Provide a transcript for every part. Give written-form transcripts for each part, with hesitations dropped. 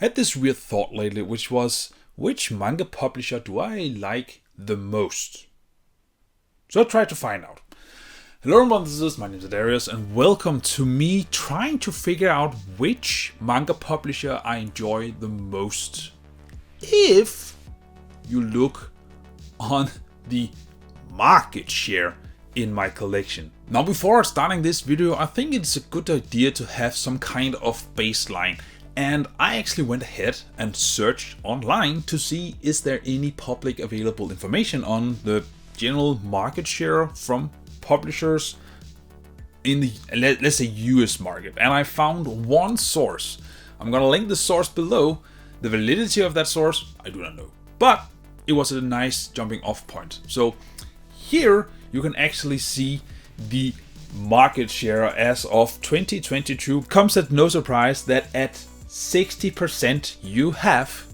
I had this weird thought lately, which was, which manga publisher do I like the most? So I tried to find out. Hello everyone, this is my name is Daidarius, and welcome to me trying to figure out which manga publisher I enjoy the most. If you look on the market share in my collection. Now, before starting this video, I think it's a good idea to have some kind of baseline. And I actually went ahead and searched online to see is there any public available information on the general market share from publishers in the, let's say, US market. And I found one source. I'm gonna link the source below. The validity of that source, I do not know. But it was a nice jumping off point. So here you can actually see the market share as of 2022. Comes at no surprise that at 60% you have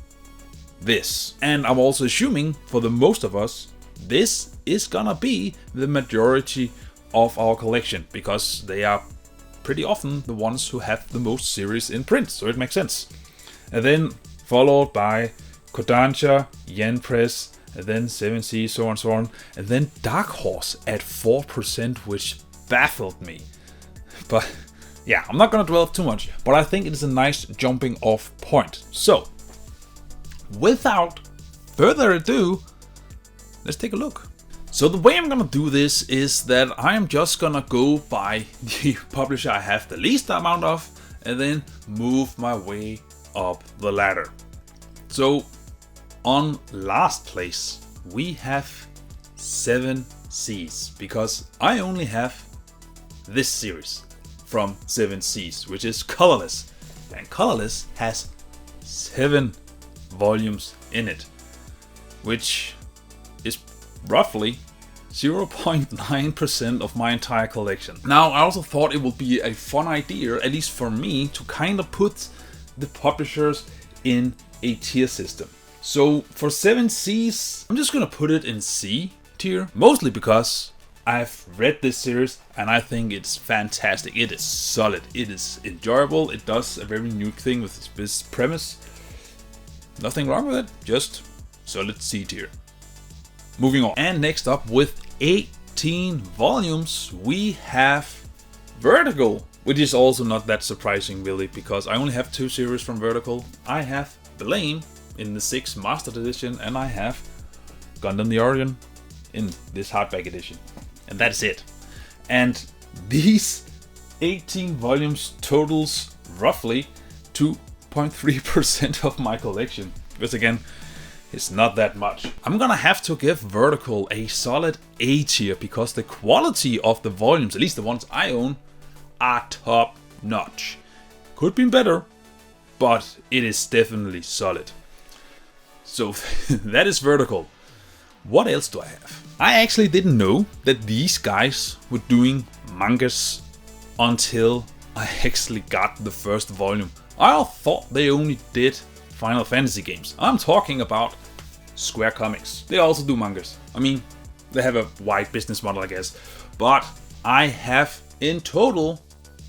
this. And I'm also assuming for the most of us, this is gonna be the majority of our collection because they are pretty often the ones who have the most series in print, so it makes sense. And then followed by Kodansha, Yen Press, and then 7C, so on, so on. And then Dark Horse at 4%, which baffled me. But yeah, I'm not gonna dwell too much, but I think it is a nice jumping off point. So, without further ado, let's take a look. So the way I'm gonna do this is that I am just gonna go by the publisher I have the least amount of, and then move my way up the ladder. So, on last place, we have 7Cs, because I only have this series from 7Cs, which is Colorless. And Colorless has 7 volumes in it, which is roughly 0.9% of my entire collection. Now, I also thought it would be a fun idea, at least for me, to kind of put the publishers in a tier system. So for 7Cs, I'm just gonna put it in C tier, mostly because I've read this series and I think it's fantastic. It is solid, it is enjoyable, it does a very new thing with this premise. Nothing wrong with it, just solid C tier. Moving on. And next up, with 18 volumes, we have Vertical, which is also not that surprising really, because I only have 2 series from Vertical. I have Blame in the 6th Mastered Edition, and I have Gundam the Orion in this hardback edition. And that's it. And these 18 volumes totals roughly 2.3% of my collection. Because again, it's not that much. I'm gonna have to give Vertical a solid A tier because the quality of the volumes, at least the ones I own, are top notch. Could be better, but it is definitely solid. So that is Vertical. What else do I have? I actually didn't know that these guys were doing mangas until I actually got the first volume. I thought they only did Final Fantasy games. I'm talking about Square Comics. They also do mangas. I mean, they have a wide business model, I guess. But I have in total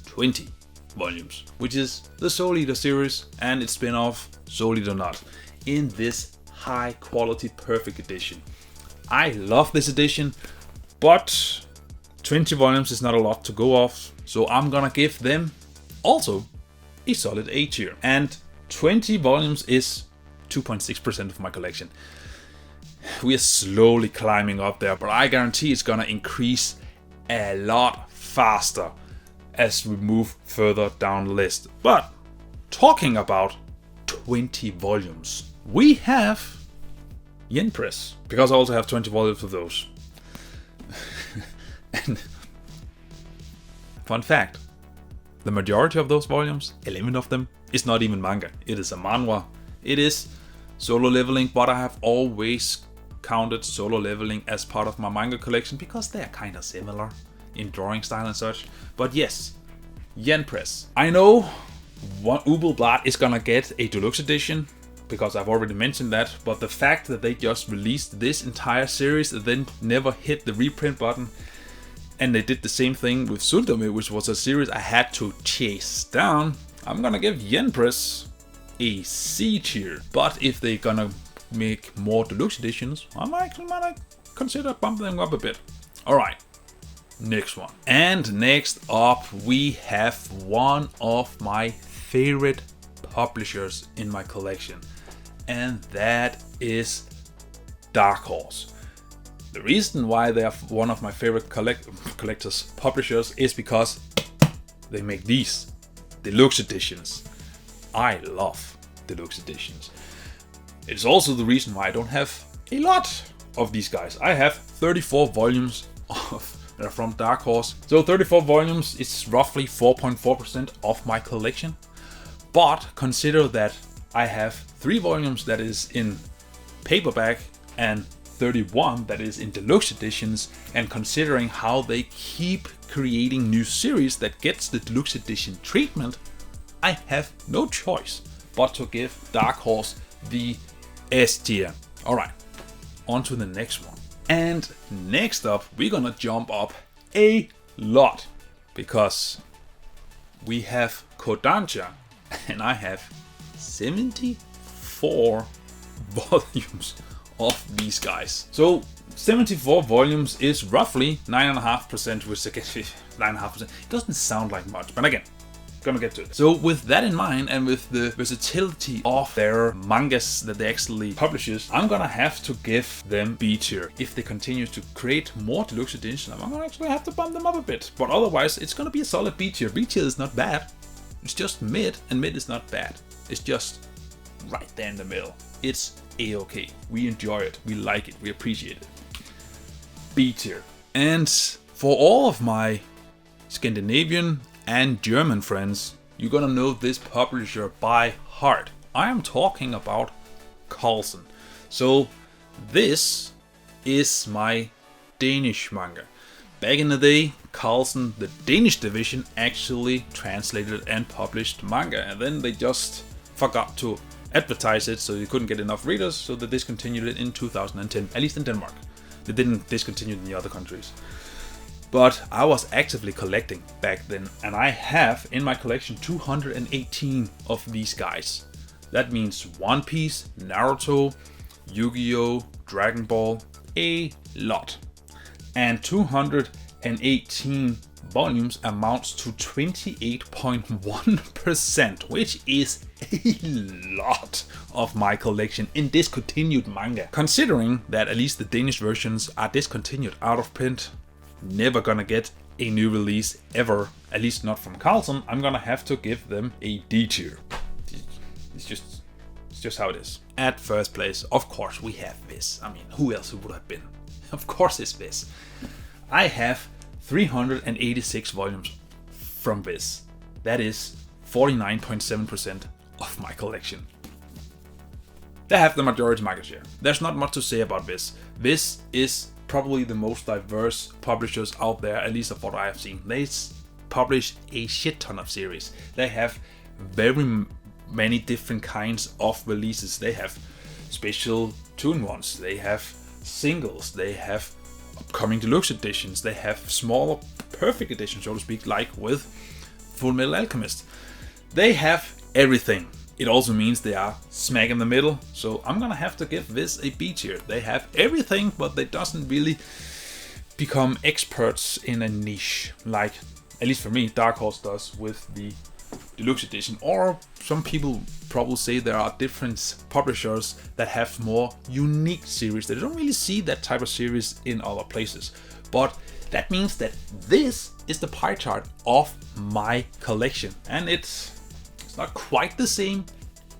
20 volumes, which is the Soul Eater series and its spin-off Soul Eater Not, in this high quality perfect edition. I love this edition, but 20 volumes is not a lot to go off, so I'm gonna give them also a solid A tier. And 20 volumes is 2.6% of my collection. We are slowly climbing up there, but I guarantee it's gonna increase a lot faster as we move further down the list. But talking about 20 volumes, we have Yen Press, because I also have 20 volumes of those. And fun fact, the majority of those volumes, 11 of them, is not even manga. It is a manhwa. It is Solo Leveling, but I have always counted Solo Leveling as part of my manga collection because they are kind of similar in drawing style and such. But yes, Yen Press. I know Ubelblad is gonna get a deluxe edition because I've already mentioned that, but the fact that they just released this entire series and then never hit the reprint button, and they did the same thing with Sundome, which was a series I had to chase down, I'm gonna give Yen Press a C tier. But if they're gonna make more deluxe editions, I might consider bumping them up a bit. Alright, next one. And next up we have one of my favorite publishers in my collection, and that is Dark Horse. The reason why they are one of my favorite collectors publishers is because they make these deluxe editions. I love deluxe editions. It's also the reason why I don't have a lot of these guys. I have 34 volumes that are from Dark Horse. So 34 volumes is roughly 4.4% of my collection. But consider that I have 3 volumes that is in paperback and 31 that is in deluxe editions, and considering how they keep creating new series that gets the deluxe edition treatment, I have no choice but to give Dark Horse the S tier. Alright, on to the next one. And next up, we're gonna jump up a lot because we have Kodansha, and I have 74 volumes of these guys. So 74 volumes is roughly 9.5%, which again, 9.5%. It doesn't sound like much, but again, gonna get to it. So with that in mind, and with the versatility of their mangas that they actually publishes, I'm gonna have to give them B tier. If they continue to create more deluxe editions, I'm gonna actually have to bump them up a bit. But otherwise, it's gonna be a solid B tier. B tier is not bad. It's just mid, and mid is not bad. It's just right there in the middle. It's a-okay. We enjoy it. We like it. We appreciate it. B tier. And for all of my Scandinavian and German friends, you're gonna know this publisher by heart. I am talking about Carlsen. So this is my Danish manga. Back in the day, Carlsen, the Danish division, actually translated and published manga, and then they just forgot to advertise it, so you couldn't get enough readers, so they discontinued it in 2010, at least in Denmark. They didn't discontinue it in the other countries. But I was actively collecting back then, and I have in my collection 218 of these guys. That means One Piece, Naruto, Yu-Gi-Oh!, Dragon Ball, a lot. And 218 volumes amounts to 28.1%, which is a lot of my collection in discontinued manga. Considering that at least the Danish versions are discontinued, out of print, never gonna get a new release ever, at least not from Carlsen, I'm gonna have to give them a D tier. It's just how it is. At first place, of course, we have Viz. I mean, who else would have been? Of course it's Viz. I have 386 volumes from Viz. That is 49.7% of my collection. They have the majority market share. There's not much to say about Viz. Viz is probably the most diverse publishers out there, at least of what I have seen. They publish a shit ton of series. They have very many different kinds of releases. They have special tune ones, they have singles, they have upcoming deluxe editions, they have smaller perfect editions, so to speak, like with Full Metal Alchemist. They have everything. It also means they are smack in the middle, so I'm gonna have to give this a B tier. They have everything, but they doesn't really become experts in a niche, like, at least for me, Dark Horse does with the deluxe edition. Or some people probably say there are different publishers that have more unique series. They don't really see that type of series in other places. But that means that this is the pie chart of my collection, and it's not quite the same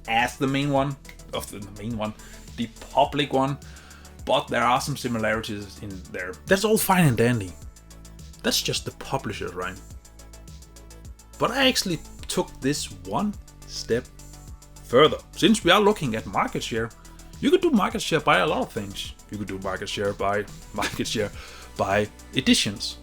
as the main one, the public one, but there are some similarities in there. That's all fine and dandy. That's just the publisher, right? But I actually took this one step further. Since we are looking at market share, you could do market share by a lot of things. You could do market share by editions.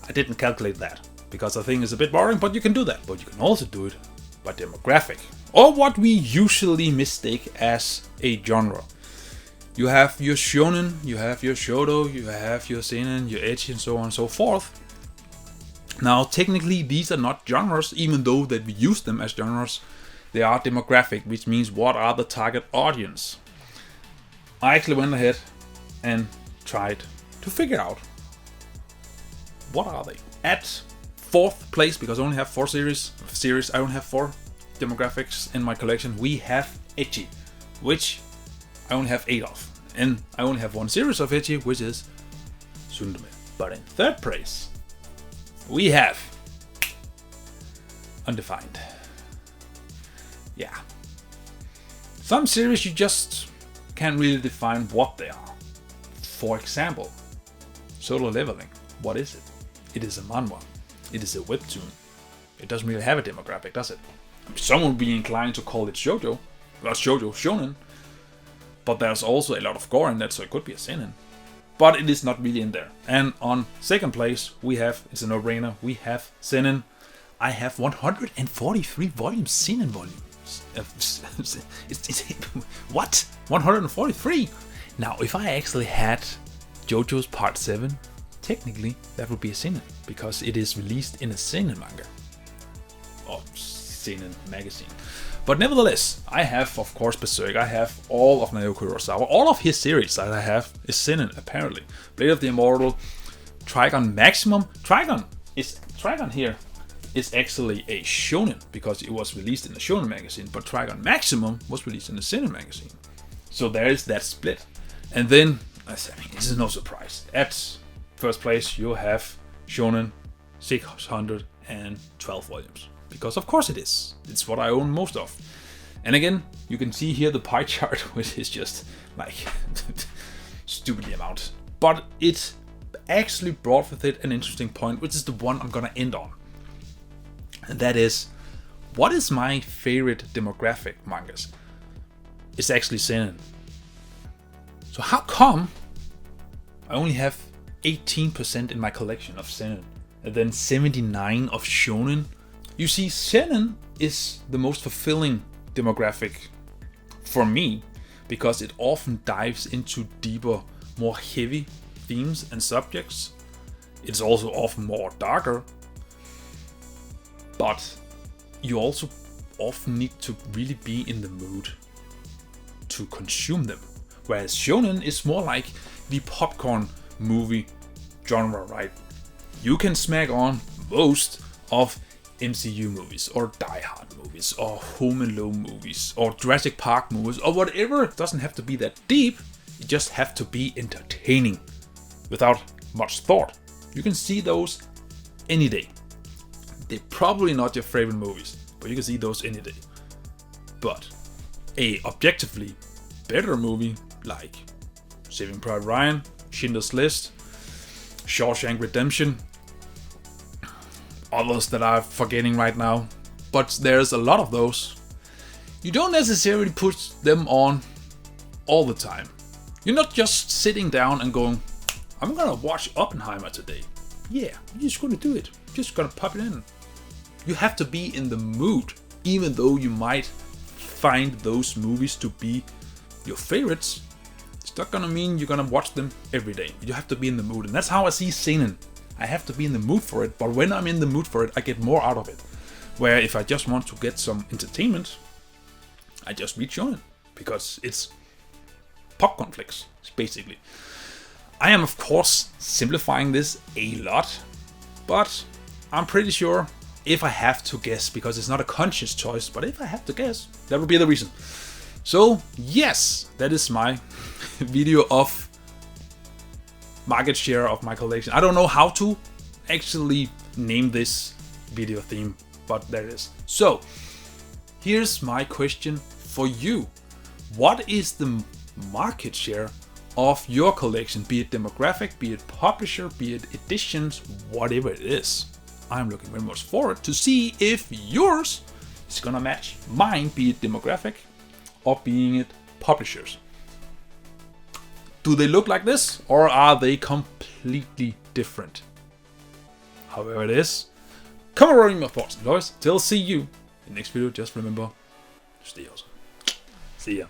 I didn't calculate that because I think it's a bit boring, but you can do that. But you can also do it by demographic, or what we usually mistake as a genre. You have your shonen, you have your shoto, you have your seinen, your ecchi, and so on and so forth. Now, technically, these are not genres, even though that we use them as genres. They are demographic, which means what are the target audience. I actually went ahead and tried to figure out what are they. At 4th place, because I only have 4 series, I only have 4 demographics in my collection, we have ecchi, which I only have 8 of. And I only have 1 series of ecchi, which is Sundume. But in 3rd place, we have Undefined. Yeah. Some series you just can't really define what they are. For example, Solo Leveling. What is it? It is a manhwa. It is a webtoon. It doesn't really have a demographic, does it? Some would be inclined to call it shoujo. Well, shoujo, shonen. But there's also a lot of gore in that, so it could be a seinen. But it is not really in there. And on 2nd place, we have, it's a no-brainer, we have seinen. I have 143 volumes, seinen volumes. What? 143? Now, if I actually had JoJo's Part 7, technically that would be a seinen, because it is released in a seinen manga. Or seinen magazine. But nevertheless, I have, of course, Berserk. I have all of Naoki Urasawa. All of his series that I have is seinen, apparently. Blade of the Immortal, Trigon Maximum. Trigon here is actually a shonen, because it was released in a shonen magazine, but Trigon Maximum was released in a seinen magazine. So there is that split. And then, I mean, this is no surprise. At 1st place, you have shonen, 612 volumes. Because of course it is. It's what I own most of. And again, you can see here the pie chart, which is just like stupidly amount. But it actually brought with it an interesting point, which is the one I'm gonna end on. And that is, what is my favorite demographic mangas? It's actually seinen. So how come I only have 18% in my collection of seinen and then 79 of shonen? You see, seinen is the most fulfilling demographic for me, because it often dives into deeper, more heavy themes and subjects. It's also often more darker, but you also often need to really be in the mood to consume them. Whereas shonen is more like the popcorn movie genre, right? You can smack on most of MCU movies, or Die Hard movies, or Home Alone movies, or Jurassic Park movies, or whatever. It doesn't have to be that deep, it just have to be entertaining, without much thought. You can see those any day. They're probably not your favorite movies, but you can see those any day. But a objectively better movie, like Saving Private Ryan, Schindler's List, Shawshank Redemption, others that I'm forgetting right now, but there's a lot of those. You don't necessarily put them on all the time. You're not just sitting down and going, I'm gonna watch Oppenheimer today. Yeah, you're just gonna do it. Just gonna pop it in. You have to be in the mood, even though you might find those movies to be your favorites. It's not gonna mean you're gonna watch them every day. You have to be in the mood, and that's how I see seinen. I have to be in the mood for it, but when I'm in the mood for it, I get more out of it. Where if I just want to get some entertainment, I just read shonen, because it's popcorn flicks, basically. I am of course simplifying this a lot, but I'm pretty sure if I have to guess, because it's not a conscious choice, but if I have to guess, that would be the reason. So yes, that is my video of market share of my collection. I don't know how to actually name this video theme, but there it is. So here's my question for you. What is the market share of your collection? Be it demographic, be it publisher, be it editions, whatever it is. I'm looking very much forward to see if yours is gonna match mine, be it demographic or being it publishers. Do they look like this, or are they completely different? However it is, comment on your thoughts. Guys, till see you in the next video. Just remember to stay awesome. See ya.